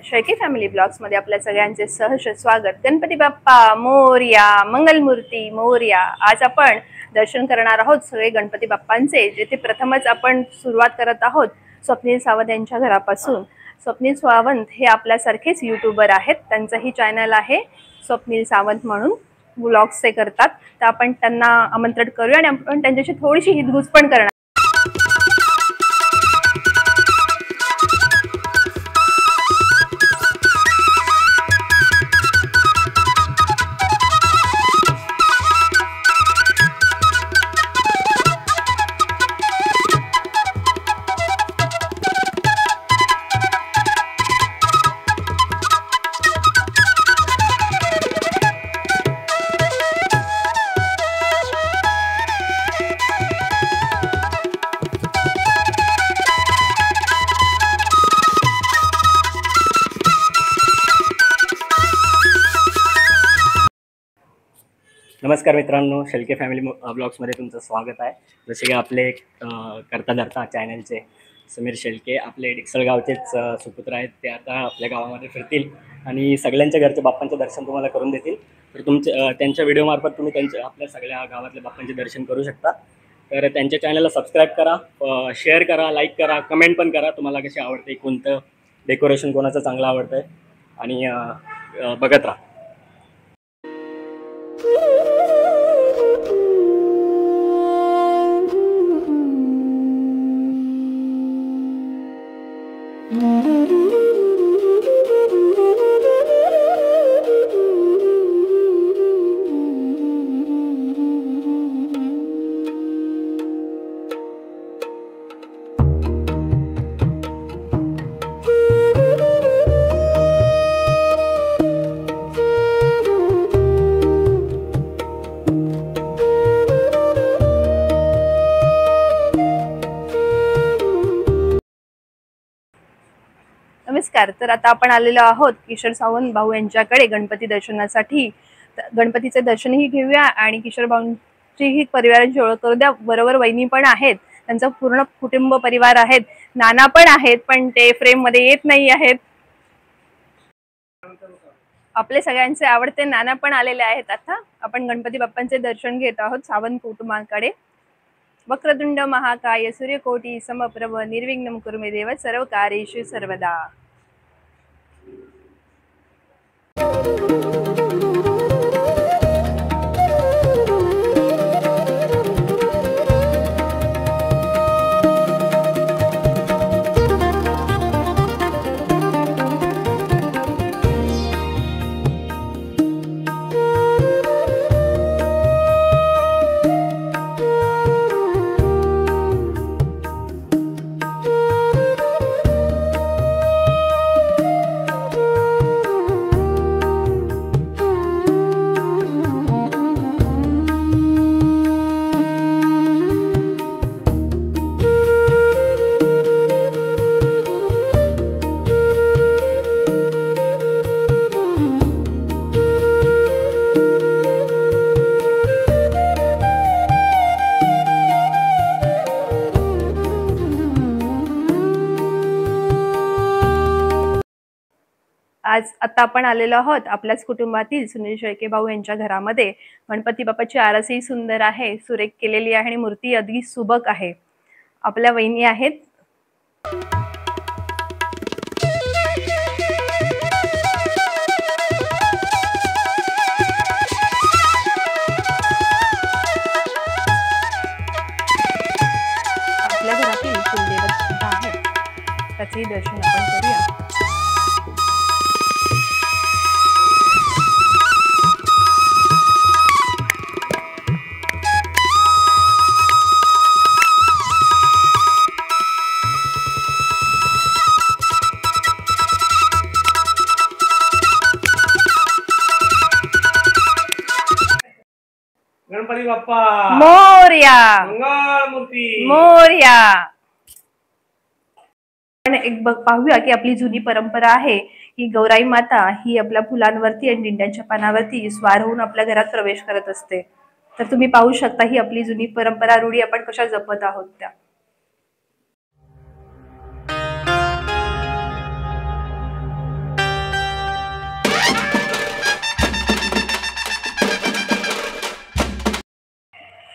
Shelke family blogs मध्ये आपल्या सगळ्यांचे सहर्ष स्वागत। गणपती बाप्पा मोरया, मंगलमूर्ती मोरया। आज आपण दर्शन करणार आहोत सगळे गणपती बाप्पांचे, जेथे प्रथमच आपण सुरुवात करत आहोत स्वप्नील सावंत यांच्या घरापासून। स्वप्नील सावंत हे आपल्यासारखेच यूट्यूबर आहेत, त्यांचंही चॅनल आहे स्वप्नील सावंत म्हणून, ब्लॉग्स ते करतात। तर आपण त्यांना आमंत्रित करूया आणि आपण त्यांच्याशी थोडीशी हितगुज पण करणार। नमस्कार मित्रांनो, शेळके फॅमिली ब्लॉग्समध्ये तुमचं स्वागत आहे। जसे की आपले करता धरता चॅनलचे समीर शेळके आपले डिक्सळगावचेच सुपुत्र आहेत, ते आता आपल्या गावामध्ये फिरतील आणि सगळ्यांच्या घरच्या बाप्पांचं दर्शन तुम्हाला करून देतील। तर त्यांच्या व्हिडिओमार्फत तुम्ही आपल्या सगळ्या गावातल्या बाप्पांचे दर्शन करू शकता। तर त्यांच्या चॅनलला सबस्क्राईब करा, शेअर करा, लाईक करा, कमेंट पण करा तुम्हाला कसे आवडते, कोणतं डेकोरेशन कोणाचं चांगलं आवडतं आहे, आणि बघत राहा। नमस्कार। तर आता आपण आलेलो आहोत किशोर सावंत भाऊ यांच्याकडे गणपती दर्शनासाठी। गणपतीचे दर्शनही घेऊया आणि किशोर भाऊंची परिवाराची ओळख करू द्या। बरोबर वहिनी पण आहेत, त्यांचा पूर्ण कुटुंब परिवार आहेत, नाना पण आहेत, पण ते फ्रेम मध्ये येत नाही आहेत। आपले सगळ्यांचे आवडते नाना पण आलेले आहेत। आता आपण गणपती बाप्पांचे दर्शन घेत आहोत सावंत कुटुंबाकडे। वक्रतुंड महाकाय सूर्यकोटी समप्रभ निर्विघ्नं कुरु मे देव सर्व कार्येषु सर्वदा। आता आपण आलेलो आहोत आपल्याच कुटुंबातील सुनील शेळके भाऊ यांच्या घरामध्ये। गणपती बाप्पाची आरसही सुंदर आहे, सुरेख केलेली आहे आणि मूर्ती अगदी सुबक आहे। आपल्या वहिनी आहेत। आपल्या घरातील कुलदेवत सुद्धा आहेत, त्याचेही दर्शन आपण करूया। गणपती बाप्पा मोरया, मंगलमूर्ती मोरया। आपण एक पाहूया की आपली जुनी परंपरा आहे ही गौराई माता ही आपल्या फुलांवरती आणि दिंड्यांच्या पानावरती स्वार होऊन आपल्या घरात प्रवेश करत असते। तर तुम्ही पाहू शकता ही आपली जुनी परंपरा रूढी आपण कशा जपत आहोत त्या।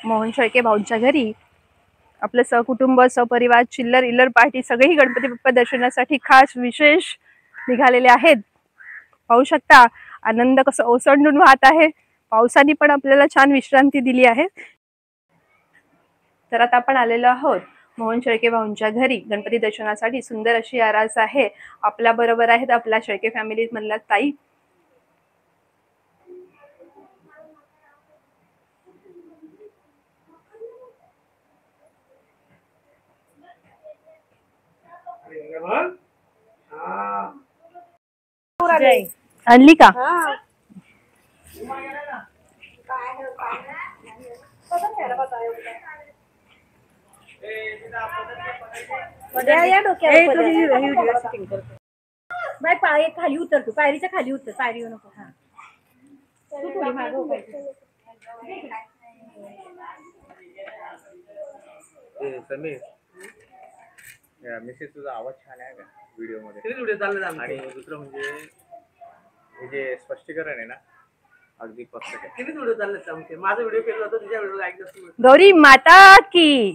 मोहन शेळके भाऊंच्या घरी आपलं सहकुटुंब सपरिवार चिल्लर इल्लर पार्टी सगळेही गणपती बाप्पा दर्शनासाठी खास विशेष निघालेले आहेत. पाहू शकता आनंद कसं ओसंडून वाहत आहे. पावसाने पण आपल्याला छान विश्रांती दिली आहे. तर आता आपण आलेलो आहोत मोहन शेळके भाऊंच्या घरी गणपती दर्शनासाठी. सुंदर अशी आरास आहे. आपल्या बरोबर आहेत आपल्या शेळके फॅमिली मधल्या ताई. आणली का? खाली उतर तू पायरीच्या खाली उतर पायरी नको. तू थोडी मागं समीर मिसेस तुझा आवाज छान आहे का व्हिडिओ मध्ये व्हिडिओ चालला. आणि दुसरं म्हणजे हे जे स्पष्टीकरण आहे ना अगदी परफेक्ट आहे. किती व्हिडिओ चालले आमचे. माझा व्हिडिओ केला होता तुझ्या व्हिडिओ ऐकलं. गौरी माता की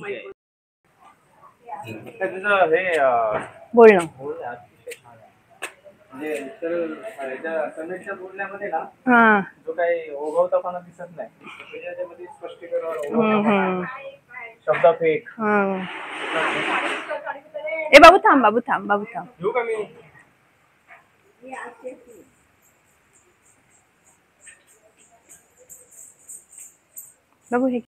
तुझं हे बोलणं म्हणजे समीरच्या बोलण्यामध्ये ना हा जो काही ओघवतापणा दिसत नाही त्याच्यामध्ये स्पष्टीकरण शब्द फेक. ए बाबू थांब बाबू थांब बाबू थांब. घेऊ का मी? बाबू हे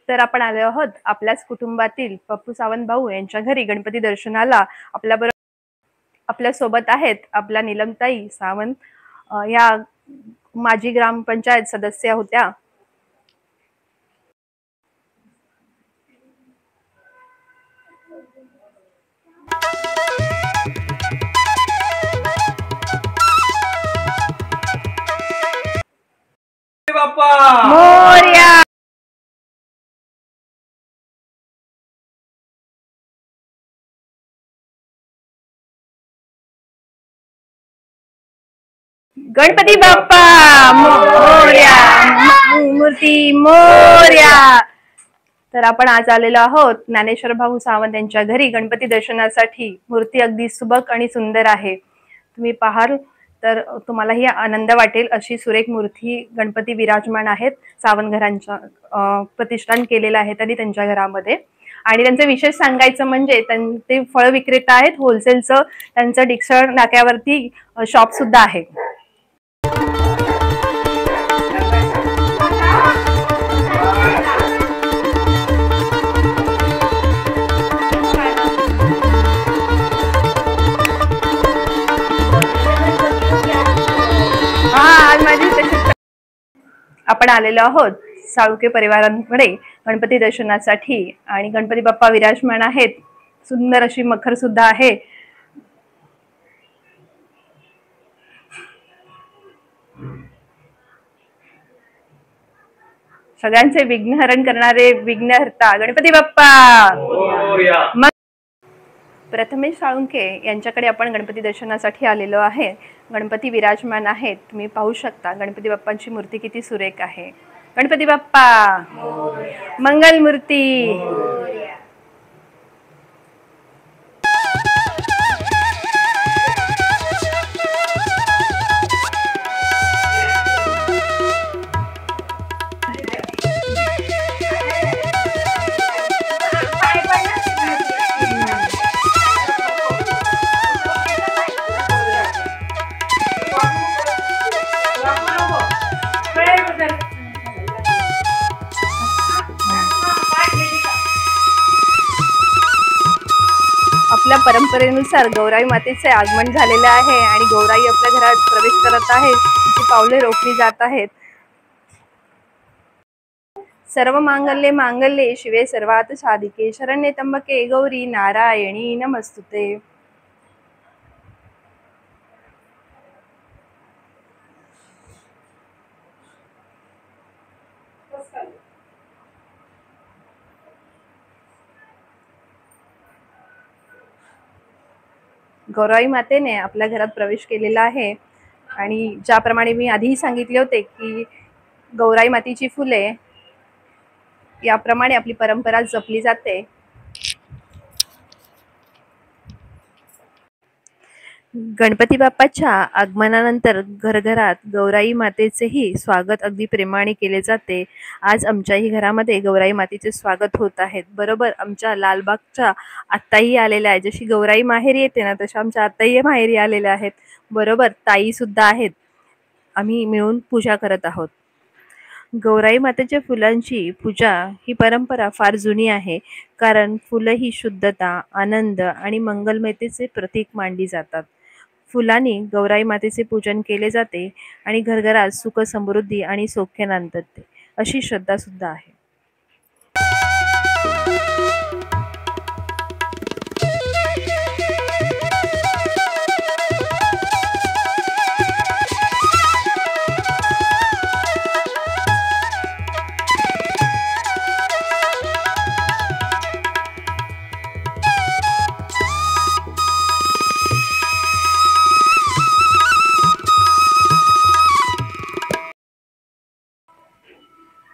तर आपण आलो आहोत आपल्याच कुटुंबातील पप्पू सावंत भाऊ यांच्या घरी गणपती दर्शनाला. आपल्या सोबत आहेत आपल्या नीलमताई सावंत. या माजी ग्रामपंचायत सदस्य होत्या. बाप्पा मोरया. गणपती बाप्पा मोरया. मूर्ती मोरया. तर आपण आज आलेलो आहोत ज्ञानेश्वर भाऊ सावंत यांच्या घरी गणपती दर्शनासाठी. मूर्ती अगदी सुबक आणि सुंदर आहे. तुम्ही पाहाल तर तुम्हालाही आनंद वाटेल अशी सुरेख मूर्ती गणपती विराजमान आहेत. सावंत घरांच्या प्रतिष्ठान केलेलं आहे त्यांनी त्यांच्या घरामध्ये. आणि त्यांचं विशेष सांगायचं म्हणजे ते फळ विक्रेता आहेत होलसेलचं. त्यांचं डिक्सळ नाक्यावरती शॉप सुद्धा आहे. आपण आलेलो आहोत साळुके परिवारांकडे गणपती दर्शनासाठी. आणि गणपती बाप्पा विराजमान आहेत. सुंदर अशी मखर सुद्धा आहे. सगळ्यांचे विघ्नहरण करणारे विघ्नहर्ता गणपती बाप्पा. प्रथमेश साळुंके यांच्याकडे आपण गणपती दर्शनासाठी आलेलो आहे. गणपती विराजमान आहेत. तुम्ही पाहू शकता गणपती बाप्पांची मूर्ती किती सुरेख आहे. गणपती बाप्पा मंगल मूर्ती. आपल्या परंपरेनुसार गौराई मातेचे आगमन झालेले आहे आणि गौराई आपल्या घरात प्रवेश करत आहे. तिची पावले रोखली जात आहेत. सर्व मांगल्ये मांगल्ये शिवे सर्वार्थ साधिके शरण्ये त्र्यंबके गौरी नारायणी नमस्तुते. गौराई मातेने आपल्या घरात प्रवेश केलेला आहे आणि ज्याप्रमाणे मी आधीही सांगितले होते की गौराई मातेची फुले याप्रमाणे आपली परंपरा जपली जाते. गणपती बाप्पाच्या आगमनानंतर घरघरात गौराई मातेचेही स्वागत अगदी प्रेमाने केले जाते. आज आमच्याही घरामध्ये गौराई मातेचे स्वागत होत आहेत. बरोबर आमच्या लालबागच्या आत्ताही आलेल्या आहेत. जशी गौराई माहेरी येते ना तशा आमच्या आत्ताही माहेरी आलेल्या आहेत. बरोबर ताई सुद्धा आहेत. आम्ही मिळून पूजा करत आहोत. गौराई मातेच्या फुलांची पूजा ही परंपरा फार जुनी आहे. कारण फुलं ही शुद्धता, आनंद आणि मंगलमयतेचे प्रतीक मानली जातात. फुलांनी गौराई मातेचे पूजन केले जाते आणि घरघरात सुख समृद्धी आणि सौख्य नांदते अशी श्रद्धा सुद्धा आहे.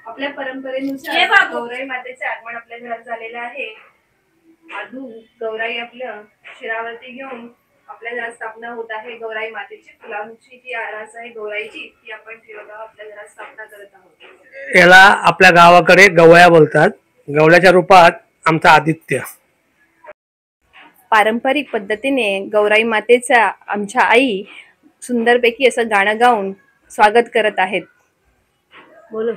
आपल्या परंपरेनुसार गौराई मातेचे आगमन आपल्या घरात झालेलं आहे. आधू गौराई आपलं शिरावरती घेऊन आपल्या घरात स्थापना होत आहे. गौराई मातेची फुलांची जी आरास आहे गौराईची ती आपण आपल्या घरात स्थापना करत आहोत. याला आपल्या गावाकडे गवळ्या बोलतात. गवळ्याच्या रूपात आमचा आदित्य. पारंपरिक पद्धतीने गौराई मातेचा आमच्या आई सुंदरपैकी असं गाणं गाऊन स्वागत करत आहेत. बोलो.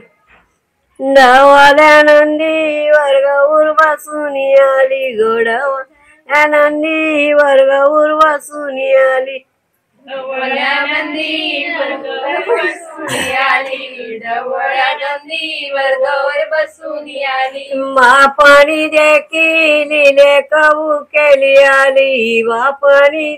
नवल्या नंदी वर्ग उर्वासून आली गोडवा या नंदी वर्ग उर्वासून आली मापाणी देखील कबू केली आली बापाणी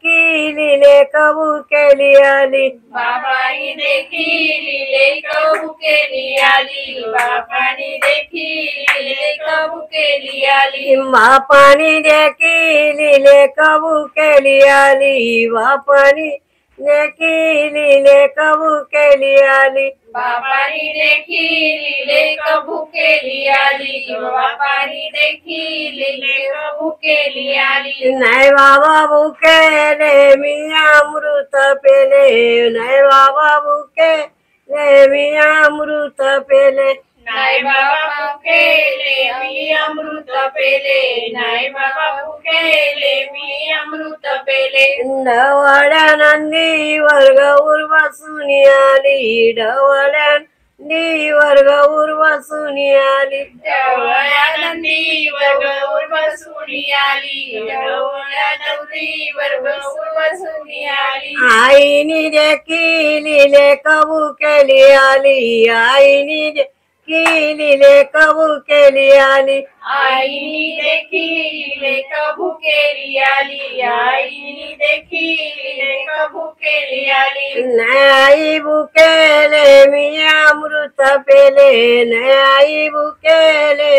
केली कबू केली आली बापानी देखील कबू केली आली बापानी देखील कबू केली आली मापाणी देखील कबू केली आली बापाणी देखील कबू केली आली बापानी देखील कबू केली आली बापानी देखील कबू केली आली नाही बाबा भुकेले मी अमृत पेले नाही बाबा भुकेले मी अमृत पेले नाही बाबा भुकेले मी अमृत पेले नाही बाबा भुकेले मी अमृत पेले ढवळ्या नंदी वर्ग उर्वासून आली ढवळ्या नंदी वर्ग उर्वासून आली ढवळ्या नंदीवर गौर बसून आली ढवळ्या नंदीवर गौर बसून आली आईनी देखील कबू केली आली आईनी देखील कबू केली आली आईनी देखील कबू केली आली आईनी देखील कबू केली आली नाही भुकेले मी अमृत पेले नाही भुकेले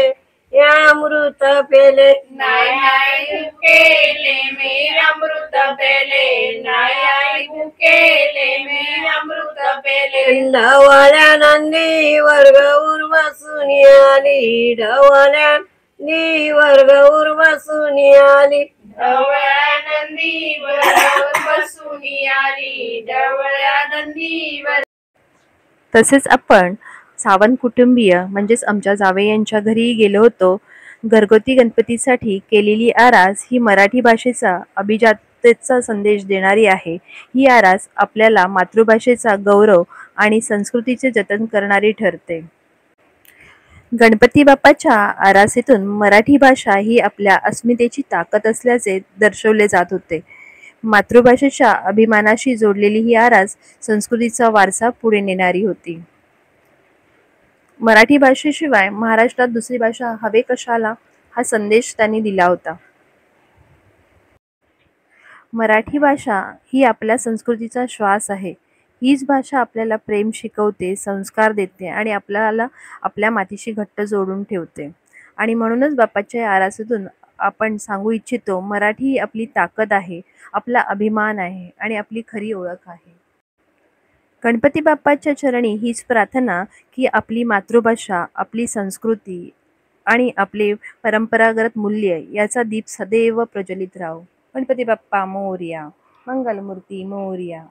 अमृत पेले नाही भुकेले मी अमृत पेले नाही भुकेले मी अमृत पेले ढवळ्या नंदी वर्ग उर्वासून आली ढवळ्या नंदी वर्ग उर्वासून आली ढवळ्या नंदीवर गौर बसून आली ढवळ्या नंदीवर. तसेच आपण सावंत कुटुंबीय म्हणजेच आमच्या जावे यांच्या घरी गेलो होतो. घरगुती गणपतीसाठी केलेली आरास ही मराठी भाषेचा अभिजाततेचा संदेश देणारी आहे. ही आरास आपल्याला मातृभाषेचा गौरव आणि संस्कृतीचे जतन करणारी ठरते. गणपती बाप्पाच्या आरासेतून मराठी भाषा ही आपल्या अस्मितेची ताकद असल्याचे दर्शवले जात होते. मातृभाषेच्या अभिमानाशी जोडलेली ही आरास संस्कृतीचा वारसा पुढे नेणारी होती. मराठी भाषेशिवाय महाराष्ट्रात दुसरी भाषा हवे कशाला हा संदेश त्यांनी दिला होता. मराठी भाषा ही आपल्या संस्कृतीचा श्वास आहे. हीच भाषा आपल्याला प्रेम शिकवते, संस्कार देते आणि आपल्याला आपल्या मातीशी घट्ट जोडून ठेवते. आणि म्हणूनच बाप्पाच्या या आरासातून आपण सांगू इच्छितो, मराठी ही आपली ताकद आहे, आपला अभिमान आहे आणि आपली खरी ओळख आहे. गणपती बाप्पाच्या चरणी हीच प्रार्थना की आपली मातृभाषा, आपली संस्कृती आणि आपले परंपरागत मूल्य याचा दीप सदैव प्रज्वलित राहो. गणपती बाप्पा मोरया, मंगलमूर्ती मोरया.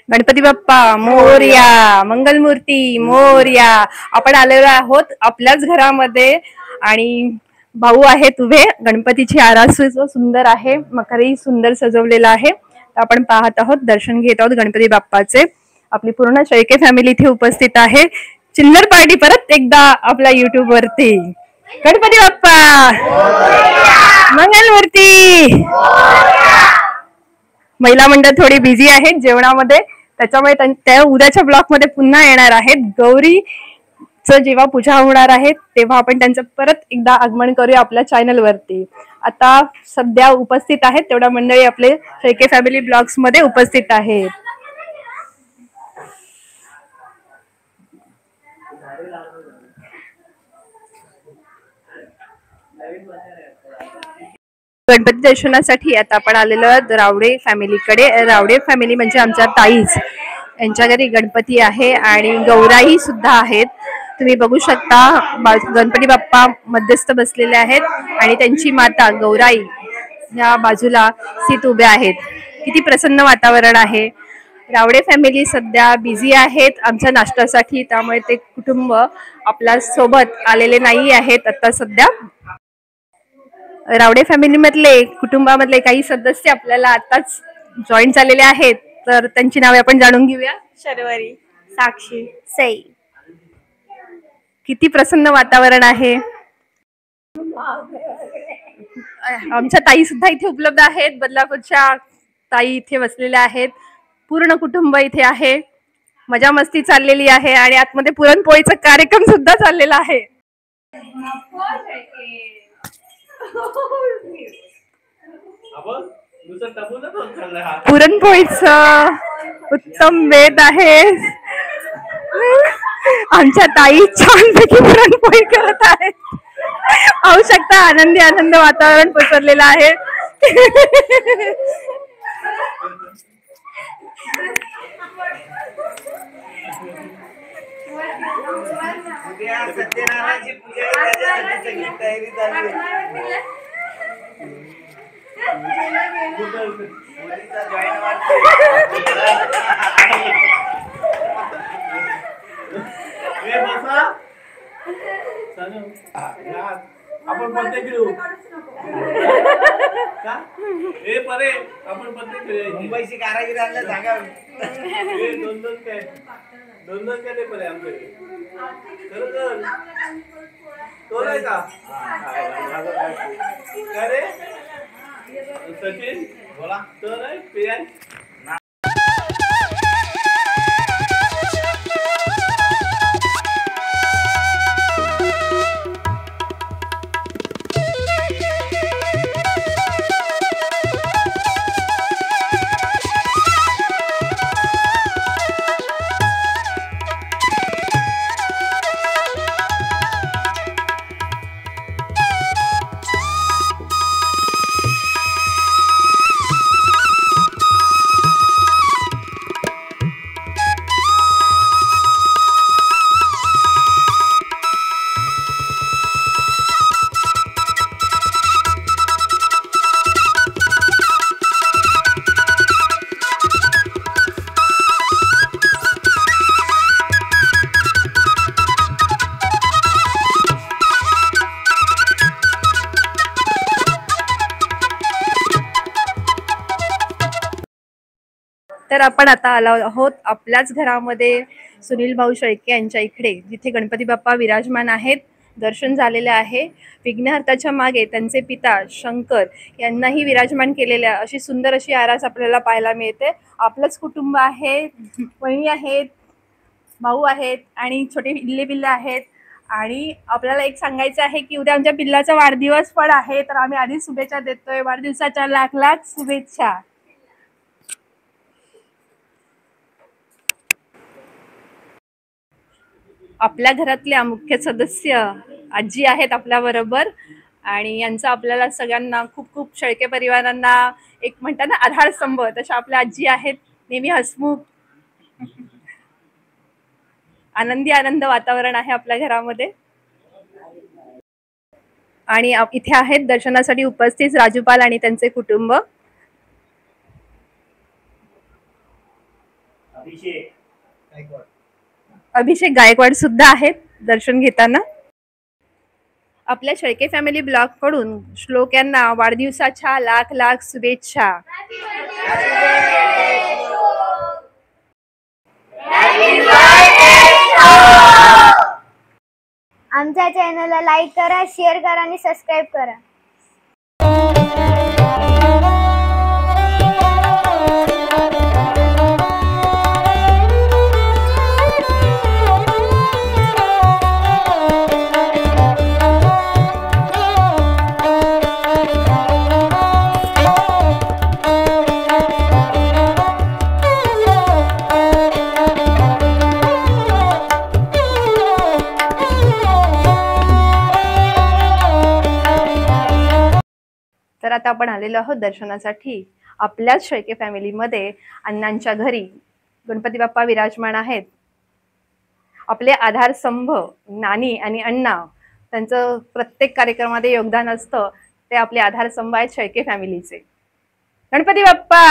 गणपती बाप्पा मोरया, मंगलमूर्ती मोरया. आपण आलेलो आहोत आपल्याच घरामध्ये आणि भाऊ आहेत उभे. गणपतीची आरास सुंदर आहे, मकरही सुंदर सजवलेला आहे. आपण पाहत आहोत, दर्शन घेत आहोत गणपती बाप्पाचे. आपली पूर्ण शेळके फॅमिली इथे उपस्थित आहे. चिल्लर पार्टी परत एकदा आपल्या युट्यूब वरती. गणपती बाप्पा मंगलमूर्ती. महिला मंडळ थोडी बिझी आहेत जेवणामध्ये, त्याच्यामुळे त्या उद्याच्या ब्लॉक मध्ये पुन्हा येणार आहेत. गौरीचं जेव्हा पूजा होणार आहे तेव्हा आपण त्यांचं परत एकदा आगमन करूया आपल्या चॅनल वरती. आता सध्या उपस्थित आहेत तेवढ्या मंडळी आपले शेळके फॅमिली ब्लॉग्स मध्ये उपस्थित आहेत. गणपती दर्शनासाठी आता आपण आलेलो आहोत रावडे फॅमिलीकडे. रावडे फॅमिली म्हणजे आमच्या ताईच, यांच्या घरी गणपती आहे आणि गौराई सुद्धा आहेत. तुम्ही बघू शकता गणपती बाप्पा मध्यस्थ बसलेले आहेत आणि त्यांची माता गौराई या बाजूला सीत उभ्या आहेत. किती प्रसन्न वातावरण आहे. रावडे फॅमिली सध्या बिझी आहेत आमच्या नाश्त्यासाठी, त्यामुळे ते कुटुंब आपल्या सोबत आलेले नाही आहेत आता सध्या. रावडे फॅमिली मधले कुटुंबामधले काही सदस्य आपल्याला आताच जॉईन झालेले आहेत, तर त्यांची नावे आपण जाणून घेऊया. शर्वरी, साक्षी, सई. किती प्रसन्न वातावरण आहे. आमच्या ताई सुद्धा इथे उपलब्ध आहेत. बदलापूरच्या ताई इथे बसलेल्या आहेत. पूर्ण कुटुंब इथे आहे. मजा मस्ती चाललेली आहे आणि आतमध्ये पुरणपोळीचा कार्यक्रम सुद्धा चाललेला आहे. पुरणपोळीचं उत्तम बेत आहे. आमच्या ताई छानपैकी पुरणपोळी करत आहेत. पाहू शकता आनंदी आनंद वातावरण पसरलेलं आहे. उद्या सत्यनारायणाची पूजा आहे, त्याच्यासाठी सगळी तयारी चालू आहे. मुलीचा जॉईन वाटतोय. ए बसा. आपण पत्ते खेळू का? ए परे आपण पत्ते खेळू. मुंबईची कारागिरी आणलं सांगा. दोन दोन काय ते परे आमच्याकडे खरं तो नाही का? काय रे सचिन बोला तर आहे पियान. तर आपण आता आलो आहोत आपल्याच घरामध्ये सुनील भाऊ शेळके यांच्या इकडे, जिथे गणपती बाप्पा विराजमान आहेत. दर्शन झालेले आहे. विघ्नहर्त्याच्या मागे त्यांचे पिता शंकर यांनाही विराजमान केलेल्या अशी सुंदर अशी आरास आपल्याला पाहायला मिळते. आपलंच कुटुंब आहे, बहिणी आहेत, भाऊ आहेत आणि छोटे इल्ले बिल्ले आहेत. आणि आपल्याला एक सांगायचं आहे की उद्या आमच्या पिल्लाचा वाढदिवस पण आहे, तर आम्ही आधीच शुभेच्छा देतोय. वाढदिवसाच्या लाख लाख शुभेच्छा. आपल्या घरातल्या मुख्य सदस्य आजी आहेत आपल्या बरोबर, आणि यांचा आपल्याला सगळ्यांना खूप खूप शेळके परिवारांना एक म्हणतात ना आधारस्तंभ, तशा आपल्या आजी आहेत. नेहमी हसमुख आनंदी आनंद वातावरण आहे आपल्या घरामध्ये. आणि इथे आहेत दर्शनासाठी उपस्थित राजूपाल आणि त्यांचे कुटुंब. अभिषेक गायकवाड सुद्धा आहेत दर्शन घेताना. आपल्या शेळके फॅमिली ब्लॉग कडून श्लोक यांना वाढदिवसाच्या लाख लाख शुभेच्छा. आमच्या चॅनलला लाईक करा, शेअर करा आणि सबस्क्राईब करा. तर आता आपण आलेलो आहोत दर्शनासाठी आपल्याच शेळके फॅमिलीमध्ये. अण्णांच्या घरी गणपती बाप्पा विराजमान आहेत. आपले आधारस्तंभ नानी आणि अण्णा, त्यांचं प्रत्येक कार्यक्रमामध्ये योगदान असतं. ते आपले आधारस्तंभ आहेत शेळके फॅमिलीचे. गणपती बाप्पा,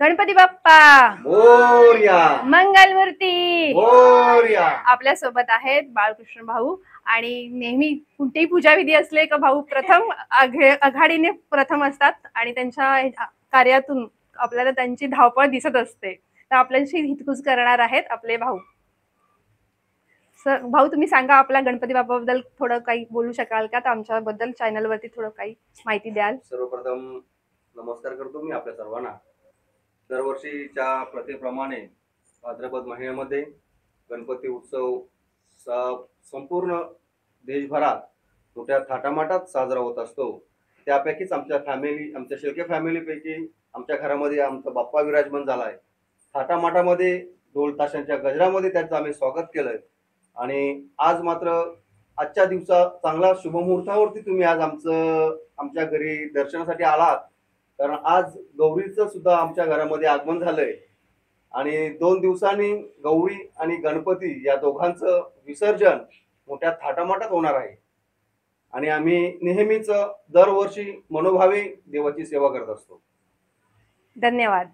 गणपती बाप्पा मोरया, मंगलमूर्ती मोरया. आपल्या सोबत आहेत बाळकृष्ण भाऊ. आणि नेहमी कोणतेही पूजाविधी असले का भाऊ प्रथम आघाडीने प्रथम असतात, आणि त्यांच्या कार्यातून आपल्याला त्यांची धावपळ दिसत असते. तर आपल्याशी हितगुज करणार आहेत आपले भाऊ. सर भाऊ, तुम्ही सांगा आपल्या गणपती बाप्पाबद्दल थोडं काही बोलू शकाल का? तर आमच्याबद्दल चॅनलवरती थोडं काही माहिती द्याल? सर्वप्रथम नमस्कार करतो मी आपल्या सर्वांना. दरवर्षीच्या प्रथेप्रमाणे भाद्रपद महिन्यामध्ये गणपती उत्सव संपूर्ण देशभरात मोठ्या थाटामाटात साजरा होत असतो. त्यापैकीच आमच्या शेळके फॅमिलीपैकी आमच्या घरामध्ये आमचा बाप्पा विराजमान झाला आहे. थाटामाटामध्ये ढोल ताशांच्या गजरामध्ये त्याचं आम्ही स्वागत केलंय. आणि आज मात्र आजच्या दिवसा चांगला शुभमुहूर्तावरती तुम्ही आज आमच्या घरी दर्शनासाठी आलात. कारण आज गौरीचं सुद्धा आमच्या घरामध्ये आगमन झालंय आणि 2 दिवसांनी गौरी आणि गणपती या दोघांचं विसर्जन मोठ्या थाटामाटात होणार आहे. आणि आम्ही नेहमीच दरवर्षी मनोभावे देवाची सेवा करत असतो. धन्यवाद.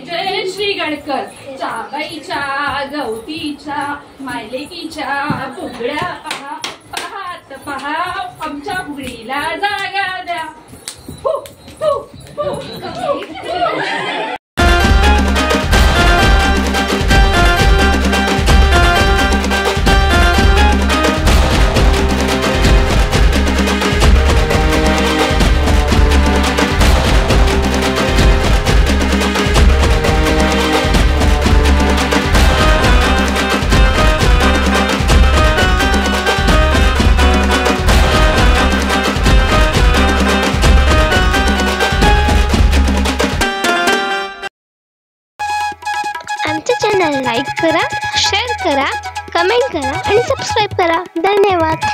जय श्री गणकर चाबाईच्या गवतीच्या मायलेकीच्या फुगड्या पहा पाहात पहा आमच्या फुगडीला जागा द्या. हु, हु, हु. आमच्या चॅनल लाईक करा, शेअर करा, कमेंट करा आणि सबस्क्राईब करा. धन्यवाद.